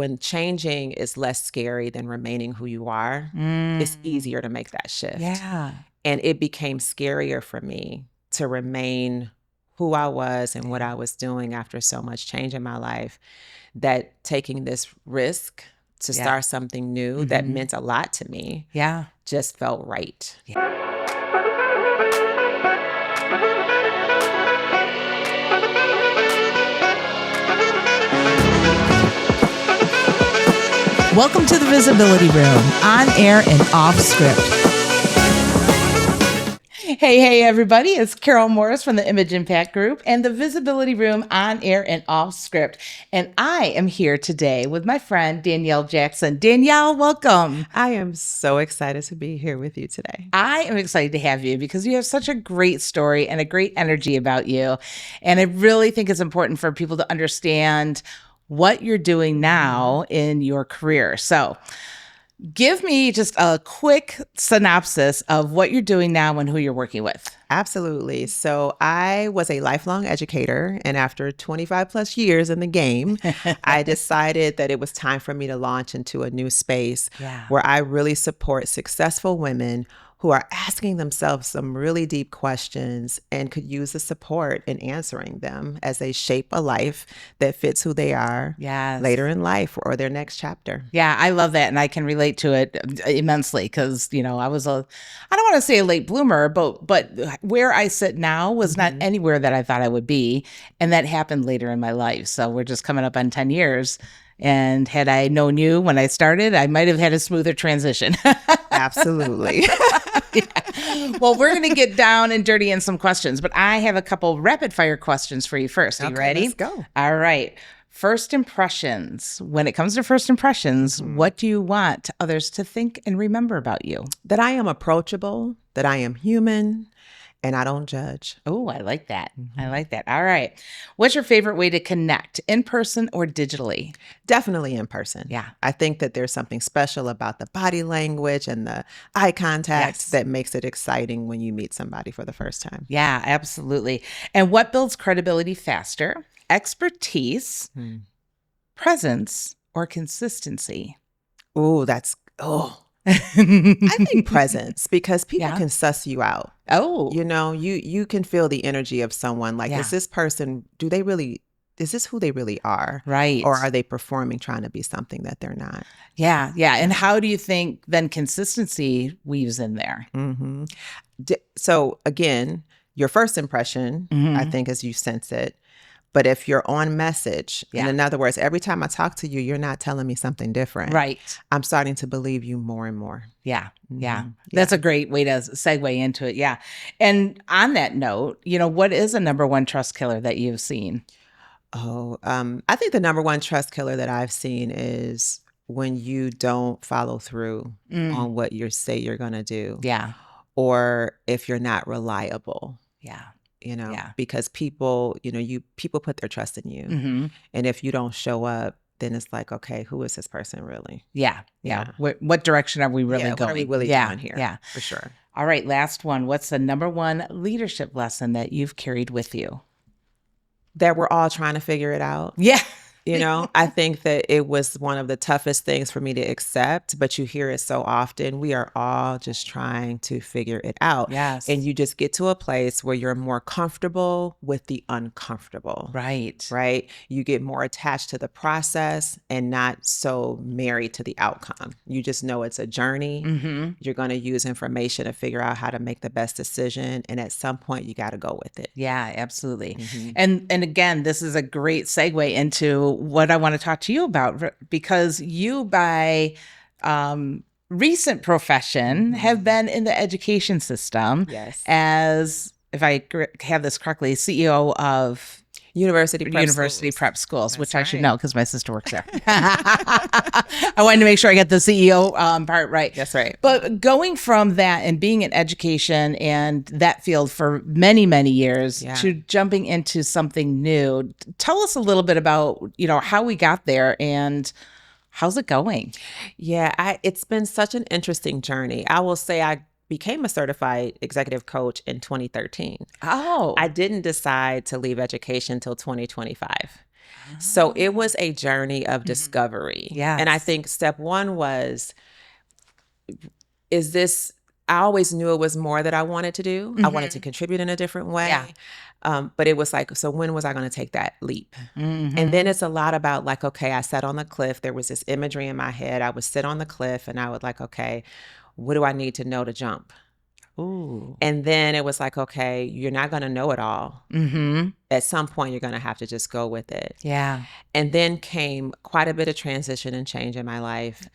when changing is less scary than remaining who you are, it's easier to make that shift. Yeah. And it became scarier for me to remain who I was and what I was doing after so much change in my life, that taking this risk to start something new that meant a lot to me just felt right. Welcome to the Visibility Room, on air and off script. Hey, everybody. It's Karyl Morris from the Image Impact Group and the Visibility Room, on air and off script. And I am here today with my friend, Danielle Jackson. Danielle, welcome. I am so excited to be here with you today. I am excited to have you because you have such a great story and a great energy about you. And I really think it's important for people to understand what you're doing now in your career. So give me just a quick synopsis of what you're doing now and who you're working with. Absolutely. So I was a lifelong educator, and after 25 plus years in the game, I decided that it was time for me to launch into a new space where I really support successful women who are asking themselves some really deep questions and could use the support in answering them as they shape a life that fits who they are later in life or their next chapter. Yeah, I love that. And I can relate to it immensely because, you know, I was I don't want to say a late bloomer, but where I sit now was not anywhere that I thought I would be. And that happened later in my life. So we're just coming up on 10 years. And had I known you when I started, I might have had a smoother transition. Absolutely. Well, we're going to get down and dirty in some questions, but I have a couple rapid fire questions for you first. Are you ready? Let's go. All right. First impressions. When it comes to first impressions, what do you want others to think and remember about you? That I am approachable, that I am human, and I don't judge. Oh, I like that. I like that. All right. What's your favorite way to connect, in person or digitally? Definitely in person. Yeah. I think that there's something special about the body language and the eye contact that makes it exciting when you meet somebody for the first time. Yeah, absolutely. And what builds credibility faster? Expertise, presence, or consistency? I think presence, because people can suss you out. Oh. You know, you can feel the energy of someone. Like, is this person, is this who they really are? Right. Or are they performing, trying to be something that they're not? Yeah. Yeah. And how do you think then consistency weaves in there? So again, your first impression, I think, is you sense it. But if you're on message, and in other words, every time I talk to you, you're not telling me something different. Right. I'm starting to believe you more and more. Yeah. Yeah. That's a great way to segue into it. Yeah. And on that note, you know, what is a number one trust killer that you've seen? I think the number one trust killer that I've seen is when you don't follow through on what you say you're going to do. Yeah. Or if you're not reliable. Yeah. You know, because people, people put their trust in you. And if you don't show up, then it's like, okay, who is this person really? Yeah. Yeah. What direction are we really going? What are we really doing here? Yeah. For sure. All right. Last one. What's the number one leadership lesson that you've carried with you? That we're all trying to figure it out. Yeah. You know, I think that it was one of the toughest things for me to accept, but you hear it so often. We are all just trying to figure it out. Yes. And you just get to a place where you're more comfortable with the uncomfortable. Right. Right. You get more attached to the process and not so married to the outcome. You just know it's a journey. You're going to use information to figure out how to make the best decision. And at some point, you got to go with it. Yeah, absolutely. And again, this is a great segue into what I want to talk to you about, because you, by recent profession, have been in the education system as, if I have this correctly, CEO of University Prep Schools, which I should know because my sister works there. I wanted to make sure I get the CEO part right. That's right. But going from that and being in education and that field for many, many years to jumping into something new, tell us a little bit about, how we got there and how's it going? Yeah, it's been such an interesting journey. I will say I became a certified executive coach in 2013. Oh. I didn't decide to leave education until 2025. So it was a journey of discovery. Yes. And I think step one was, I always knew it was more that I wanted to do. I wanted to contribute in a different way. Yeah. But it was like, so when was I going to take that leap? And then it's a lot about like, okay, I sat on the cliff. There was this imagery in my head. I would sit on the cliff and I would like, okay, what do I need to know to jump? Ooh. And then it was like, okay, you're not going to know it all. At some point, you're going to have to just go with it. Yeah. And then came quite a bit of transition and change in my life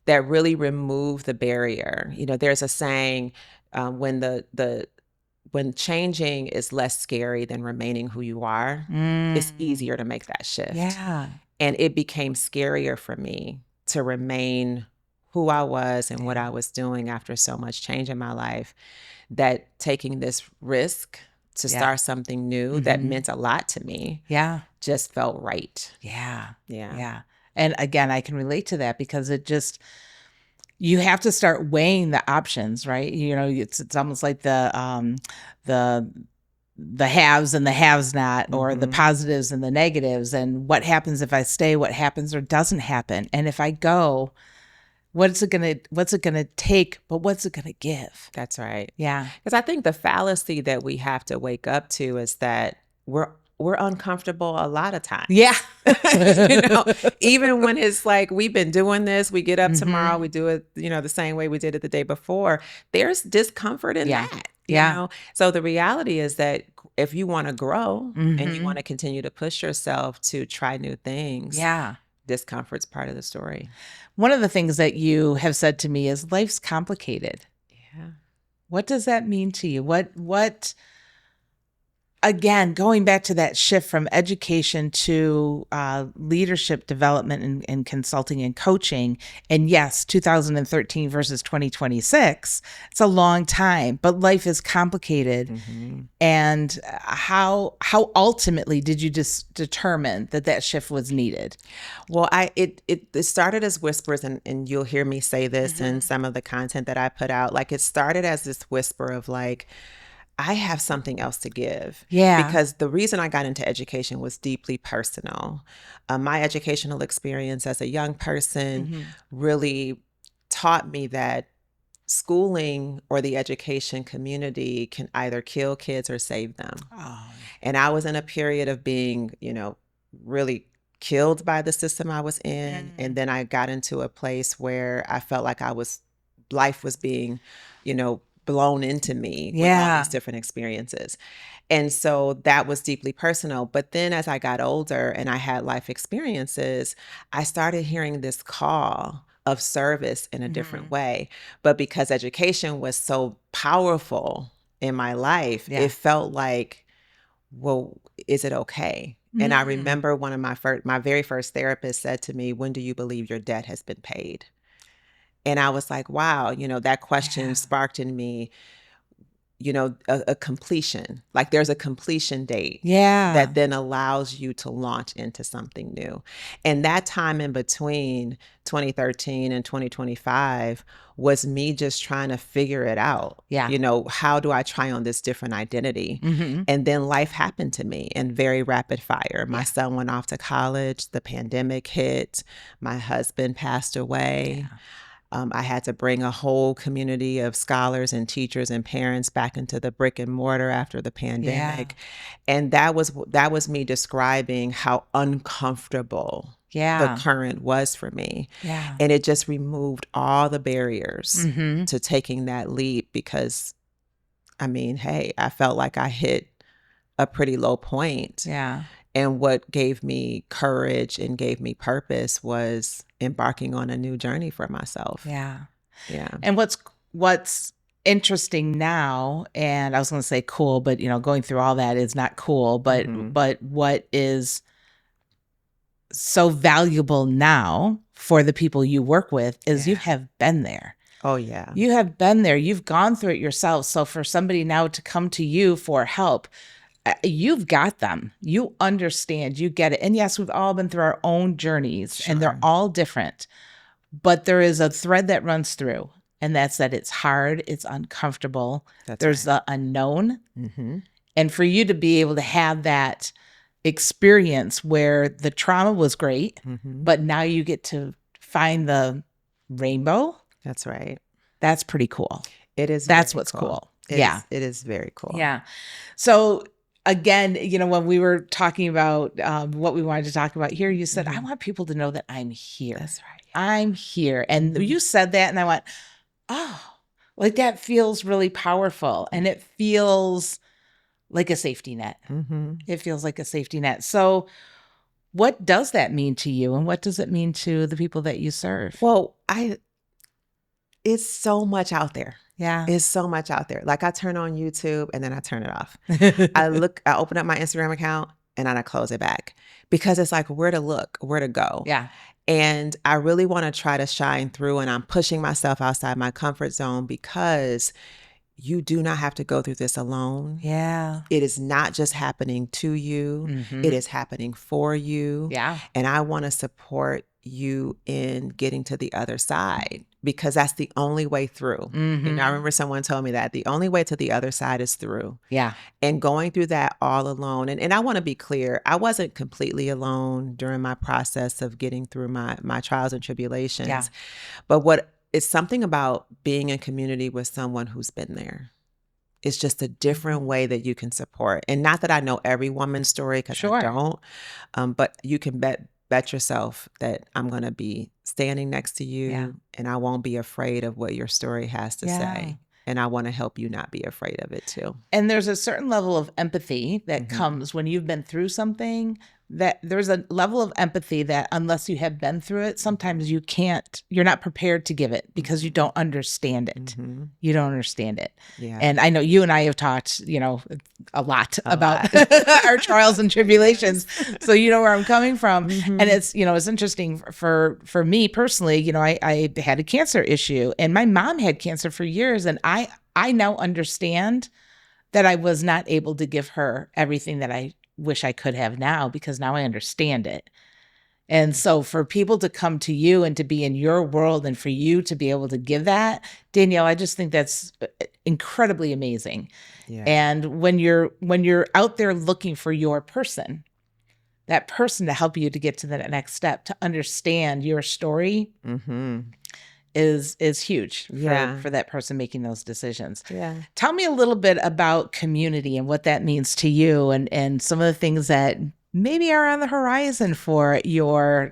that really removed the barrier. You know, there's a saying, when when changing is less scary than remaining who you are, it's easier to make that shift. Yeah. And it became scarier for me to remain who I was and what I was doing after so much change in my life, that taking this risk to start something new that meant a lot to me just felt right. Yeah. And again, I can relate to that because you have to start weighing the options, right? You know, it's almost like the haves and the haves not, or the positives and the negatives, and what happens if I stay, what happens or doesn't happen. And if I go, what's it gonna take, but what's it gonna give? That's right. Yeah. Because I think the fallacy that we have to wake up to is that we're uncomfortable a lot of times. Yeah. You know, even when it's like, we've been doing this, we get up tomorrow, we do it, you know, the same way we did it the day before. There's discomfort in that. You know? So the reality is that if you want to grow and you want to continue to push yourself to try new things, discomfort's part of the story. One of the things that you have said to me is life's complicated. Yeah. What does that mean to you? What again, going back to that shift from education to leadership development and consulting and coaching, and yes, 2013 versus 2026, it's a long time, but life is complicated. And how ultimately did you just determine that shift was needed? Well, it started as whispers, and you'll hear me say this in some of the content that I put out. Like, it started as this whisper of like, I have something else to give. Yeah. Because the reason I got into education was deeply personal. My educational experience as a young person really taught me that schooling or the education community can either kill kids or save them. And I was in a period of being, you know, really killed by the system I was in. And then I got into a place where I felt like life was being, you know, blown into me with all these different experiences. And so that was deeply personal. But then as I got older and I had life experiences, I started hearing this call of service in a different way. But because education was so powerful in my life, it felt like, well, is it okay? And I remember one of my very first therapists said to me, when do you believe your debt has been paid? And I was like, wow, you know, that question sparked in me, you know, a completion. Like, there's a completion date that then allows you to launch into something new. And that time in between 2013 and 2025 was me just trying to figure it out. You know, how do I try on this different identity? And then life happened to me in very rapid fire. My son went off to college. The pandemic hit. My husband passed away. I had to bring a whole community of scholars and teachers and parents back into the brick and mortar after the pandemic. And that was me describing how uncomfortable the current was for me. And it just removed all the barriers to taking that leap, because, I mean, hey, I felt like I hit a pretty low point. And what gave me courage and gave me purpose was embarking on a new journey for myself. And what's interesting now, and I was going to say cool, but you know, going through all that is not cool, but what is so valuable now for the people you work with is you have been there. Oh, yeah. You have been there. You've gone through it yourself. So for somebody now to come to you for help, you've got them. You understand. You get it. And yes, we've all been through our own journeys, and they're all different. But there is a thread that runs through, and that's that it's hard, it's uncomfortable. There's the unknown. And for you to be able to have that experience where the trauma was great, but now you get to find the rainbow. That's right. That's pretty cool. It is. That's what's cool. It is very cool. Yeah. So again, when we were talking about what we wanted to talk about here, you said, I want people to know that I'm here. That's right. I'm here. And you said that, and I went, oh, like that feels really powerful. And it feels like a safety net. It feels like a safety net. So what does that mean to you? And what does it mean to the people that you serve? Well, it's so much out there. Yeah. It's so much out there. Like I turn on YouTube and then I turn it off. I open up my Instagram account and then I close it back because it's like where to look, where to go. Yeah. And I really want to try to shine through, and I'm pushing myself outside my comfort zone because you do not have to go through this alone. Yeah. It is not just happening to you. It is happening for you. Yeah. And I want to support you in getting to the other side because that's the only way through. I remember someone told me that the only way to the other side is through. Yeah. And going through that all alone. And I want to be clear, I wasn't completely alone during my process of getting through my trials and tribulations. Yeah. But it's something about being in community with someone who's been there. It's just a different way that you can support. And not that I know every woman's story, because I don't, but you can bet yourself that I'm going to be standing next to you and I won't be afraid of what your story has to say. And I want to help you not be afraid of it too. And there's a certain level of empathy that comes when you've been through something, that there's a level of empathy that unless you have been through it, sometimes you're not prepared to give it because you don't understand it. You don't understand it. Yeah. And I know you and I have talked, a lot about our trials and tribulations. So you know where I'm coming from. And it's, it's interesting for me personally, I had a cancer issue and my mom had cancer for years. And I now understand that I was not able to give her everything that I wish I could have now, because now I understand it. And so for people to come to you and to be in your world and for you to be able to give that, Danielle, I just think that's incredibly amazing. Yeah. And when you're out there looking for your person, that person to help you to get to the next step, to understand your story, is huge for that person making those decisions. Yeah. Tell me a little bit about community and what that means to you and some of the things that maybe are on the horizon for your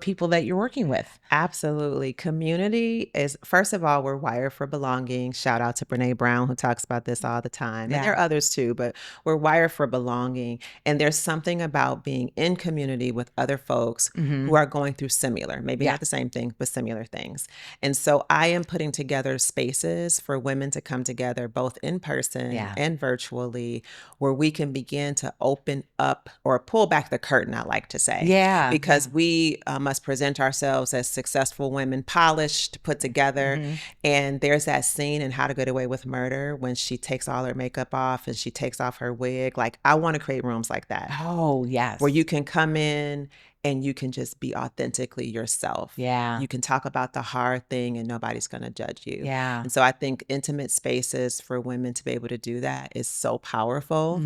people that you're working with. Absolutely. Community is, first of all, we're wired for belonging. Shout out to Brene Brown, who talks about this all the time. And there are others too, but we're wired for belonging. And there's something about being in community with other folks who are going through similar, maybe not the same thing, but similar things. And so I am putting together spaces for women to come together, both in person and virtually, where we can begin to open up or pull back the curtain, I like to say. Yeah. Because we must present ourselves as successful women, polished, put together. And there's that scene in How to Get Away with Murder when she takes all her makeup off and she takes off her wig. Like, I want to create rooms like that. Oh, yes. Where you can come in and you can just be authentically yourself. Yeah. You can talk about the hard thing and nobody's going to judge you. Yeah. And so I think intimate spaces for women to be able to do that is so powerful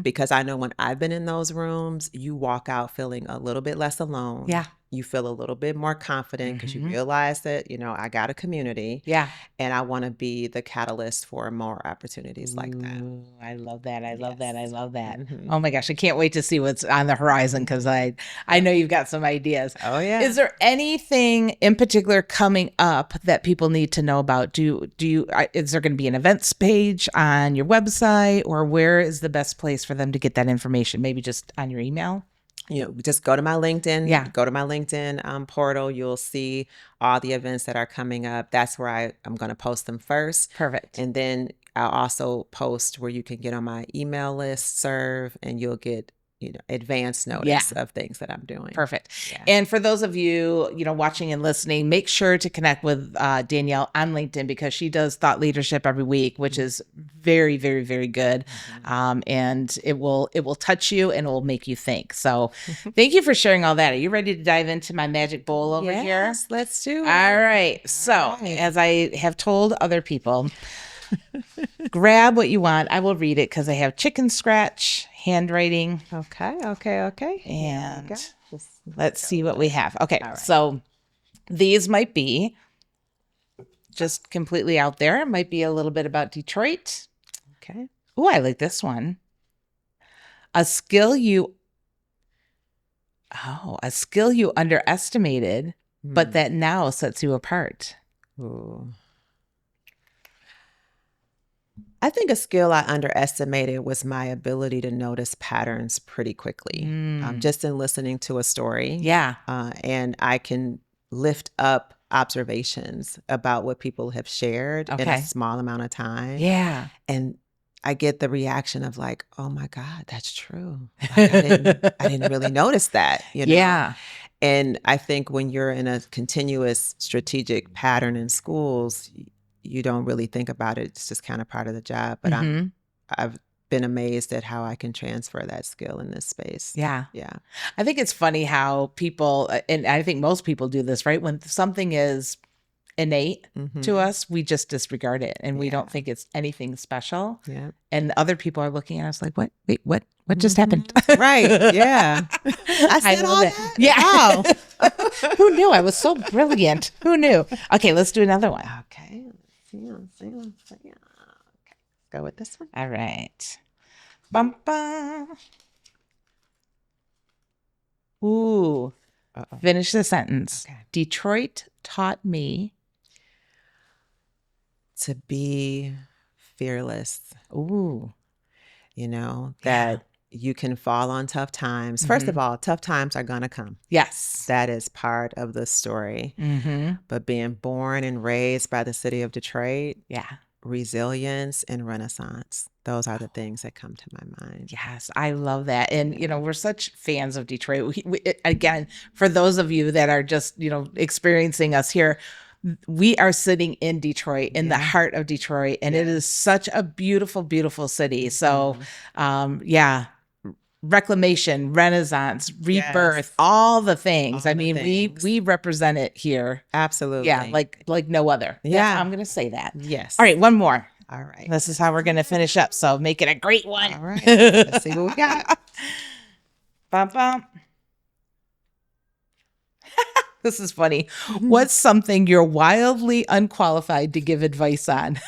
because I know when I've been in those rooms, you walk out feeling a little bit less alone. Yeah. You feel a little bit more confident because you realize that, I got a community. Yeah. And I want to be the catalyst for more opportunities like that. I love that. I love that. I love that. Oh my gosh. I can't wait to see what's on the horizon because I know you've got some ideas. Oh, yeah. Is there anything in particular coming up that people need to know about? Is there going to be an events page on your website, or where is the best place for them to get that information? Maybe just on your email? Just go to my LinkedIn. Yeah. Go to my LinkedIn portal. You'll see all the events that are coming up. That's where I'm going to post them first. Perfect. And then I'll also post where you can get on my email list, serve, and you'll get advance notice of things that I'm doing. Perfect. Yeah. And for those of you, watching and listening, make sure to connect with Danielle on LinkedIn because she does thought leadership every week, which is very, very, very good. And it will touch you and it will make you think. So thank you for sharing all that. Are you ready to dive into my magic bowl over here? Yes, let's do it. All right. So as I have told other people, grab what you want. I will read it because I have chicken scratch, handwriting. Okay. And let's see what we have. Okay, right. So these might be just completely out there. It might be a little bit about Detroit. Okay. Oh, I like this one. A skill you underestimated, but that now sets you apart. Ooh. I think a skill I underestimated was my ability to notice patterns pretty quickly, just in listening to a story. Yeah. And I can lift up observations about what people have shared in a small amount of time. Yeah. And I get the reaction of like, oh my God, that's true. Like, I didn't really notice that, you know? Yeah. And I think when you're in a continuous strategic pattern in schools, you don't really think about it. It's just kind of part of the job. But I've been amazed at how I can transfer that skill in this space. Yeah. Yeah. I think it's funny how people, and I think most people do this, right? When something is innate to us, we just disregard it and we don't think it's anything special. Yeah. And other people are looking at us like, what? Wait, what just happened? Right. Yeah. I said all that. Yeah. Wow. Who knew? I was so brilliant. Who knew? Okay, let's do another one. Okay. Let's see. Okay. Let's go with this one. All right. Bum, bum. Ooh. Uh-oh. Finish the sentence. Okay. Detroit taught me to be fearless. Ooh. You know, that you can fall on tough times. First of all, tough times are going to come. Yes. That is part of the story. But being born and raised by the city of Detroit, resilience and renaissance. Those are the things that come to my mind. Yes, I love that. And, you know, we're such fans of Detroit. Again, for those of you that are just, you know, experiencing us here, we are sitting in Detroit, in the heart of Detroit, and it is such a beautiful, beautiful city. So, reclamation, renaissance, rebirth, all the things. I mean, we represent it here. Absolutely. Yeah, like no other. Yeah. I'm going to say that. Yes. All right, one more. All right. This is how we're going to finish up. So make it a great one. All right. Let's see what we got. Bum, bum. This is funny. What's something you're wildly unqualified to give advice on?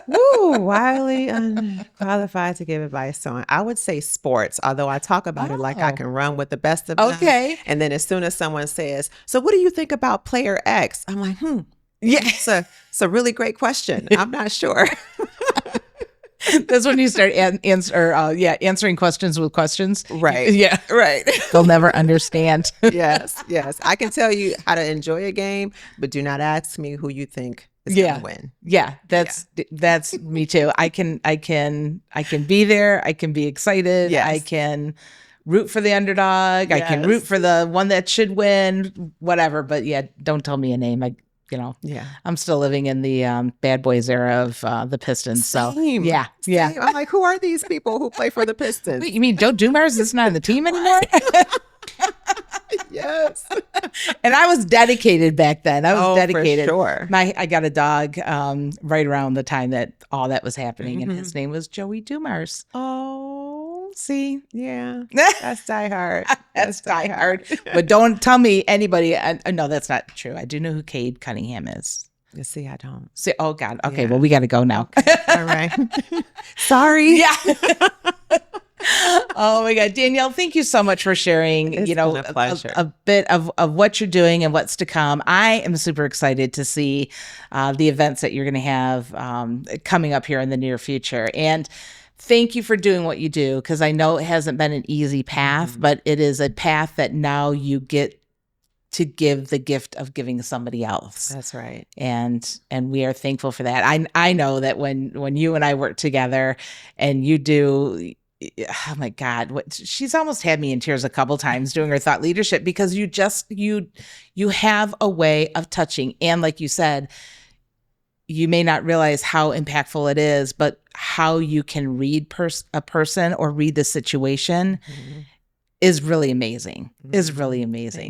Woo, wildly unqualified to give advice on. I would say sports, although I talk about it like I can run with the best of them. Okay. And then as soon as someone says, so what do you think about player X? I'm like, yeah, it's a really great question. I'm not sure. That's when you start answering questions with questions. Right. Yeah. Right. They'll never understand. Yes. I can tell you how to enjoy a game, but do not ask me who you think is going to win. Yeah. That's me too. I can be there. I can be excited. Yes. I can root for the underdog. Yes. I can root for the one that should win, whatever. But don't tell me a name. I'm still living in the bad boys era of the Pistons. Same. So yeah. I'm like, who are these people who play for the Pistons? Wait, you mean Joe Dumars is not on the team anymore? Yes. And I was dedicated back then. I was dedicated. For sure. I got a dog right around the time that all that was happening, and his name was Joey Dumars. Oh, see, yeah, that's diehard. That's diehard. But don't tell me anybody. No, that's not true. I do know who Cade Cunningham is. You see, I don't. See, oh God. Okay, well, we got to go now. Okay. All right. Sorry. Yeah. Oh my God, Danielle, thank you so much for sharing, it's been a pleasure. A bit of what you're doing and what's to come. I am super excited to see the events that you're going to have coming up here in the near future. And thank you for doing what you do, because I know it hasn't been an easy path, but it is a path that now you get to give the gift of giving somebody else. That's right. And we are thankful for that. I know that when you and I work together and you do, oh my God, she's almost had me in tears a couple times doing her thought leadership, because you have a way of touching. And like you said, you may not realize how impactful it is, but how you can read a person or read the situation is really amazing.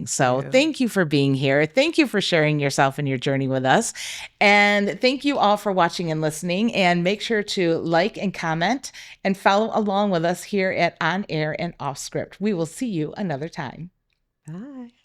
So thank you for being here. Thank you for sharing yourself and your journey with us. And thank you all for watching and listening. And make sure to like and comment and follow along with us here at On Air and Off Script. We will see you another time. Bye.